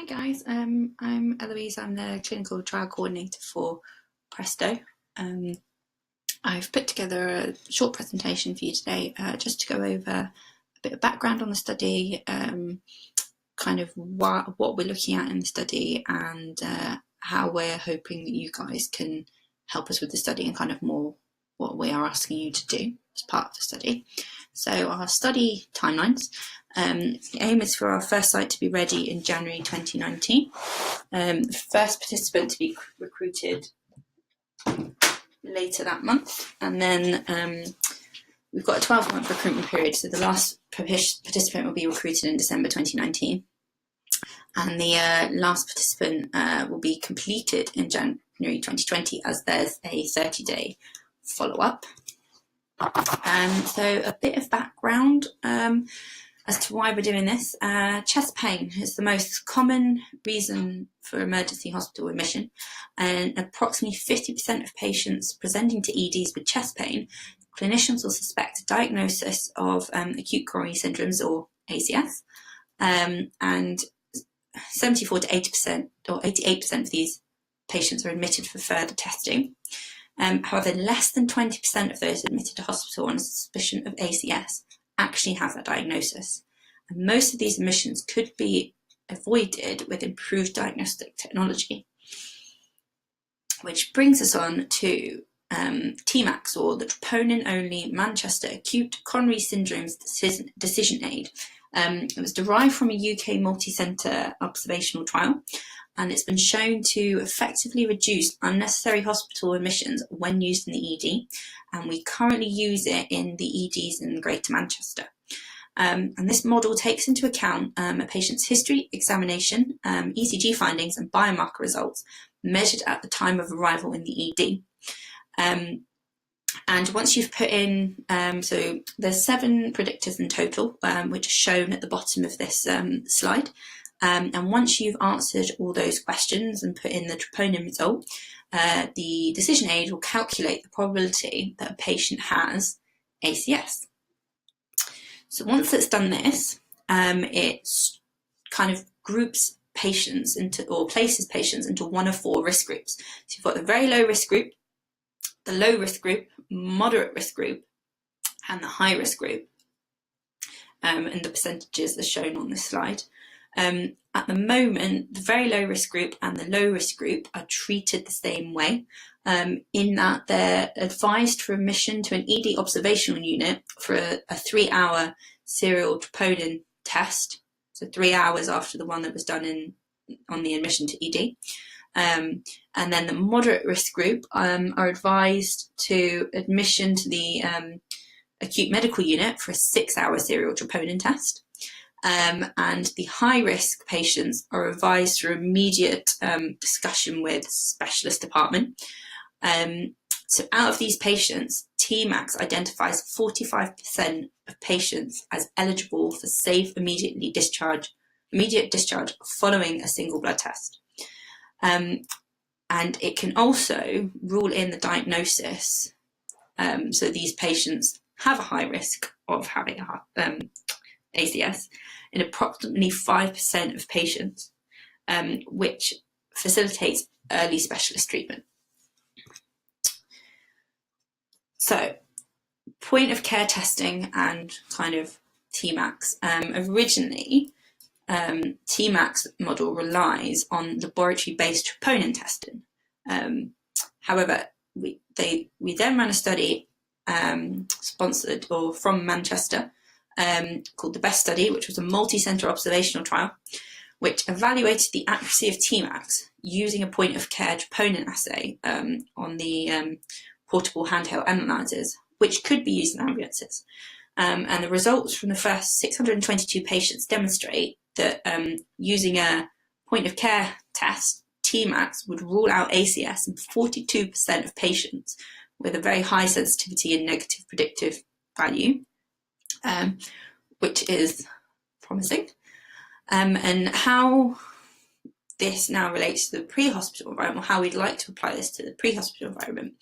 Hi guys, I'm Eloise. I'm the clinical trial coordinator for PRESTO. I've put together a short presentation for you today just to go over a bit of background on the study, kind of what we're looking at in the study, and how we're hoping that you guys can help us with the study and kind of more what we are asking you to do as part of the study. So our study timelines. The aim is for our first site to be ready in January 2019. The first participant to be recruited later that month, and then we've got a 12-month recruitment period, so the last participant will be recruited in December 2019, and the last participant will be completed in January 2020, as there's a 30-day follow-up. So a bit of background as to why we're doing this. Chest pain is the most common reason for emergency hospital admission, and approximately 50% of patients presenting to EDs with chest pain, clinicians will suspect a diagnosis of acute coronary syndromes, or ACS, and 74 to 80% or 88% of these patients are admitted for further testing. However, less than 20% of those admitted to hospital on suspicion of ACS actually have that diagnosis. And most of these admissions could be avoided with improved diagnostic technology. Which brings us on to TMACS, or the Troponin-Only Manchester Acute Coronary Syndromes Decision Aid. It was derived from a UK multi-centre observational trial, and it's been shown to effectively reduce unnecessary hospital admissions when used in the ED, and we currently use it in the EDs in Greater Manchester. And this model takes into account a patient's history, examination, ECG findings and biomarker results measured at the time of arrival in the ED. And once you've put in, so there's 7 predictors in total, which are shown at the bottom of this slide. And once you've answered all those questions and put in the troponin result, the decision aid will calculate the probability that a patient has ACS. So once it's done this, it kind of groups patients into, or places patients into one of 4 risk groups. So you've got the very low risk group, the low risk group, moderate risk group, and the high risk group. And the percentages are shown on this slide. At the moment, the very low risk group and the low risk group are treated the same way, in that they're advised for admission to an ED observational unit for a 3-hour serial troponin test, so 3 hours after the one that was done on the admission to ED. And then the moderate risk group are advised to admission to the acute medical unit for a 6-hour serial troponin test. And the high-risk patients are advised for immediate discussion with specialist department. So out of these patients, TMACS identifies 45% of patients as eligible for safe immediate discharge following a single blood test. And it can also rule in the diagnosis. So these patients have a high risk of having ACS in approximately 5% of patients, which facilitates early specialist treatment. So, point of care testing and kind of TMACS. Originally, TMACS model relies on laboratory-based troponin testing. However, we then ran a study sponsored or from Manchester, called the PRESTO Study, which was a multi-centre observational trial, which evaluated the accuracy of TMACS using a point-of-care troponin assay on the portable handheld analyzers, which could be used in ambulances. And the results from the first 622 patients demonstrate that using a point-of-care test, TMACS would rule out ACS in 42% of patients with a very high sensitivity and negative predictive value. Which is promising. And how this now relates to the pre-hospital environment, or how we'd like to apply this to the pre-hospital environment.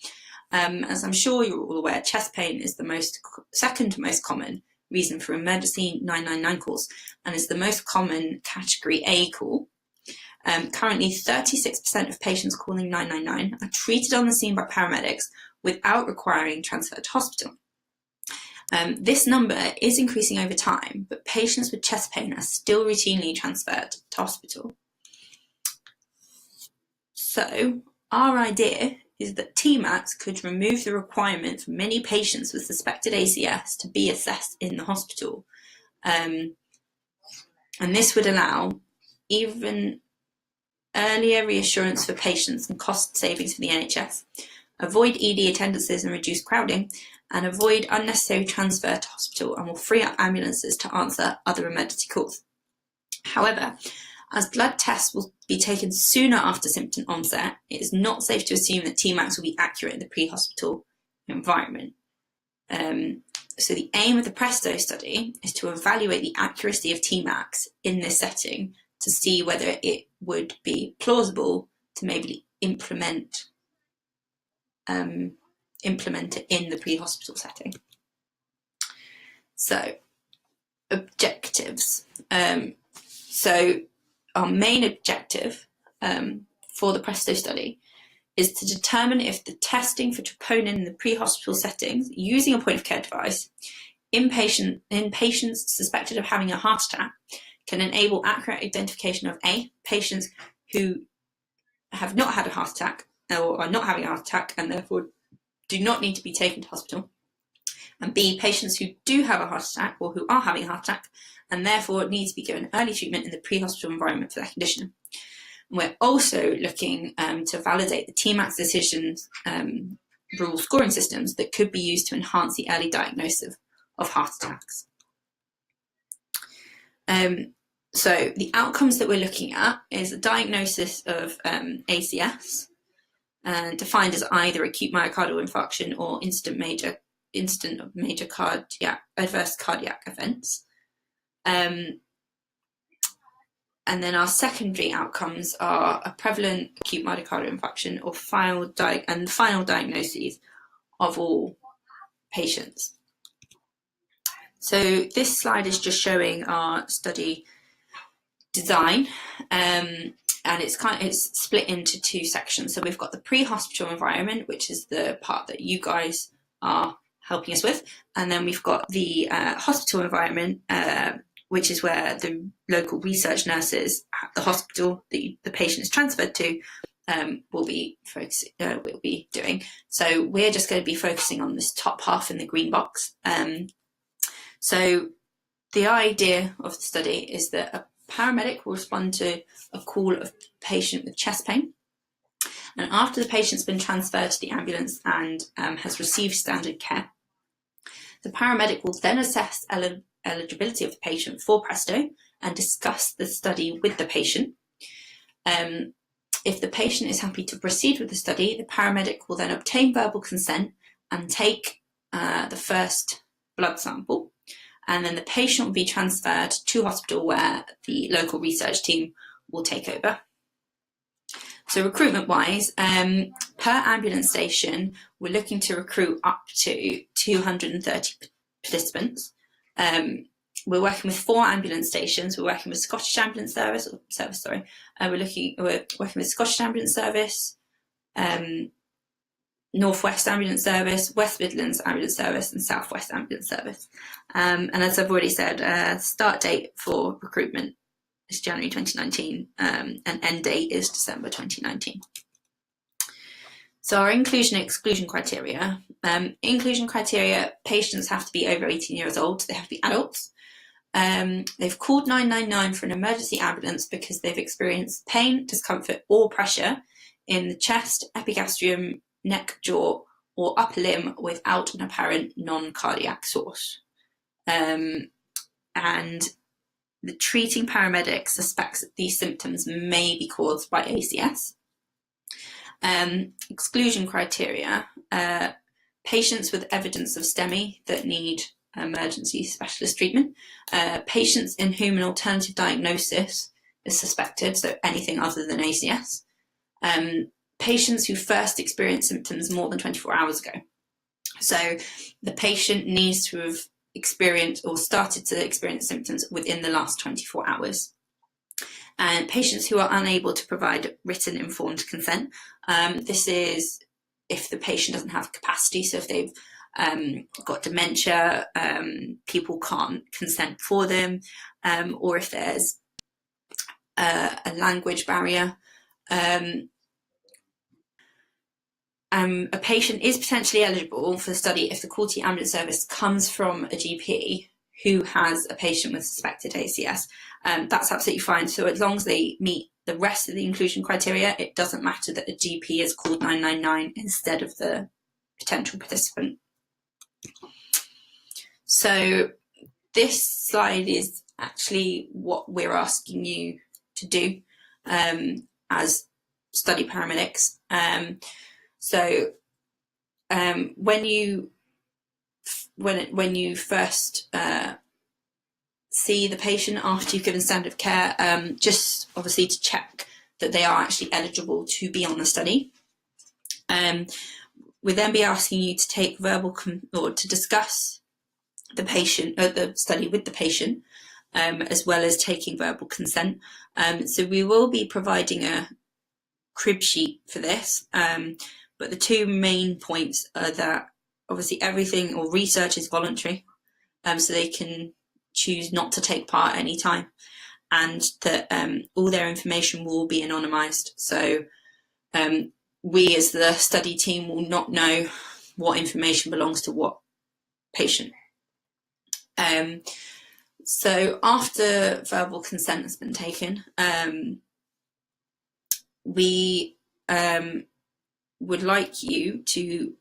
As I'm sure you're all aware, chest pain is the second most common reason for emergency 999 calls, and is the most common category A call. Currently, 36% of patients calling 999 are treated on the scene by paramedics without requiring transfer to hospital. This number is increasing over time, but patients with chest pain are still routinely transferred to hospital. So, our idea is that TMACs could remove the requirement for many patients with suspected ACS to be assessed in the hospital. And this would allow even earlier reassurance for patients and cost savings for the NHS, avoid ED attendances and reduce crowding, and avoid unnecessary transfer to hospital, and will free up ambulances to answer other emergency calls. However, as blood tests will be taken sooner after symptom onset, it is not safe to assume that TMACs will be accurate in the pre-hospital environment. So the aim of the PRESTO study is to evaluate the accuracy of TMACs in this setting to see whether it would be plausible to maybe implement it in the pre-hospital setting. So, objectives. So our main objective for the PRESTO study is to determine if the testing for troponin in the pre-hospital settings using a point of care device in patients suspected of having a heart attack can enable accurate identification of A, patients who have not had a heart attack or are not having a heart attack and therefore do not need to be taken to hospital, and B, patients who do have a heart attack or who are having a heart attack and therefore need to be given early treatment in the pre-hospital environment for their condition. And we're also looking to validate the TMACs decisions rule scoring systems that could be used to enhance the early diagnosis of heart attacks. So the outcomes that we're looking at is a diagnosis of ACS, defined as either acute myocardial infarction or instant major adverse cardiac events. And then our secondary outcomes are a prevalent acute myocardial infarction or final diagnoses of all patients. So this slide is just showing our study design, and it's split into two sections. So we've got the pre-hospital environment, which is the part that you guys are helping us with, and then we've got the hospital environment, which is where the local research nurses at the hospital that the patient is transferred to will be doing. So we're just going to be focusing on this top half in the green box. So the idea of the study is that a paramedic will respond to a call of a patient with chest pain, and after the patient's been transferred to the ambulance and has received standard care, the paramedic will then assess eligibility of the patient for PRESTO and discuss the study with the patient. If the patient is happy to proceed with the study, the paramedic will then obtain verbal consent and take the first blood sample, and then the patient will be transferred to hospital where the local research team will take over. So recruitment-wise, per ambulance station, we're looking to recruit up to 230 participants. We're working with 4 ambulance stations. We're working with Scottish Ambulance Service. We're working with Scottish Ambulance Service, North West Ambulance Service, West Midlands Ambulance Service, and South West Ambulance Service. And as I've already said, start date for recruitment is January 2019, and end date is December 2019. So our inclusion and exclusion criteria. Inclusion criteria, patients have to be over 18 years old, so they have to be adults. They've called 999 for an emergency ambulance because they've experienced pain, discomfort, or pressure in the chest, epigastrium, neck, jaw, or upper limb without an apparent non-cardiac source. And the treating paramedic suspects that these symptoms may be caused by ACS. Exclusion criteria, patients with evidence of STEMI that need emergency specialist treatment, patients in whom an alternative diagnosis is suspected, so anything other than ACS, patients who first experienced symptoms more than 24 hours ago. So the patient needs to have experienced or started to experience symptoms within the last 24 hours. And patients who are unable to provide written informed consent, this is if the patient doesn't have capacity, so if they've got dementia, people can't consent for them, or if there's a language barrier. A patient is potentially eligible for the study if the call to ambulance service comes from a GP who has a patient with suspected ACS. That's absolutely fine. So as long as they meet the rest of the inclusion criteria, it doesn't matter that a GP is called 999 instead of the potential participant. So this slide is actually what we're asking you to do as study paramedics. When you first see the patient after you've given standard of care, just obviously to check that they are actually eligible to be on the study. We'll then be asking you to take verbal or to discuss the patient or the study with the patient, as well as taking verbal consent. So we will be providing a crib sheet for this, but the two main points are that obviously everything or research is voluntary, so they can choose not to take part at any time, and that all their information will be anonymised. So we as the study team will not know what information belongs to what patient. So after verbal consent has been taken, we would like you to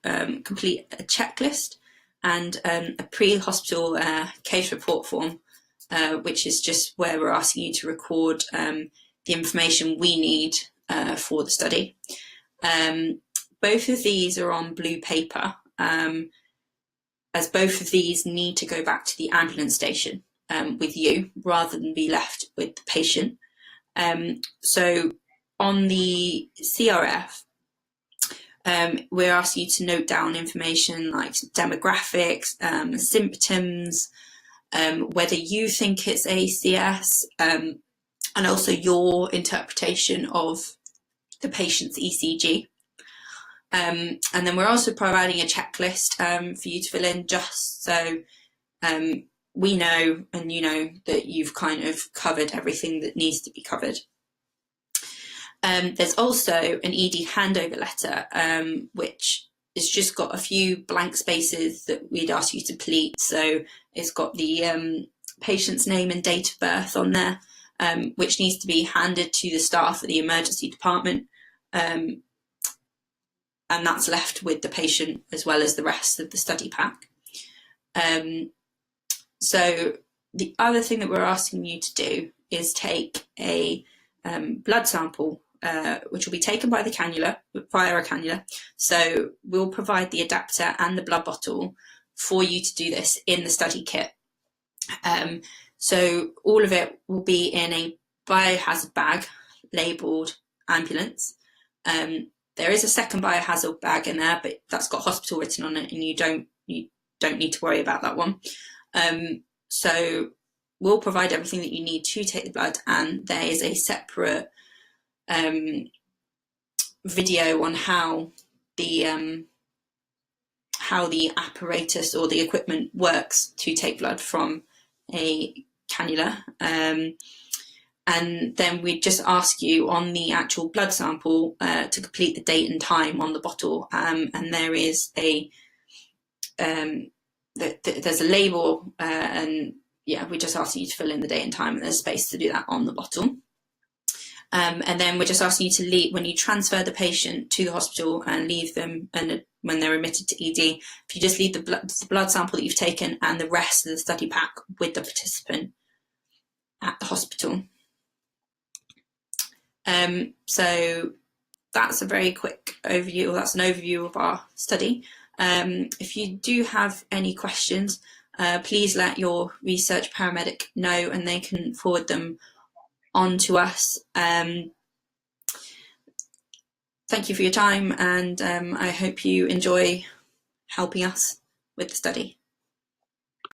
complete a checklist and a pre-hospital case report form, which is just where we're asking you to record the information we need for the study. Both of these are on blue paper, as both of these need to go back to the ambulance station with you rather than be left with the patient. So on the CRF, we're asking you to note down information like demographics, symptoms, whether you think it's ACS, and also your interpretation of the patient's ECG. And then we're also providing a checklist for you to fill in, just so we know and you know that you've kind of covered everything that needs to be covered. There's also an ED handover letter, which has just got a few blank spaces that we'd ask you to complete. So it's got the patient's name and date of birth on there, which needs to be handed to the staff at the emergency department. And that's left with the patient as well as the rest of the study pack. So the other thing that we're asking you to do is take a blood sample, which will be taken by the cannula, via a cannula. So we'll provide the adapter and the blood bottle for you to do this in the study kit. So all of it will be in a biohazard bag labelled ambulance. There is a second biohazard bag in there, but that's got hospital written on it, and you don't need to worry about that one. So we'll provide everything that you need to take the blood, and there is a separate video on how the apparatus or the equipment works to take blood from a cannula. And then we just ask you on the actual blood sample to complete the date and time on the bottle, and there is there's a label, and yeah, we just ask you to fill in the date and time, and there's space to do that on the bottle. And then we're just asking you to leave when you transfer the patient to the hospital and leave them, and when they're admitted to ED, if you just leave the blood sample that you've taken and the rest of the study pack with the participant at the hospital. So that's a very quick overview, or that's an overview of our study. If you do have any questions, please let your research paramedic know, and they can forward them on to us. Thank you for your time, and I hope you enjoy helping us with the study.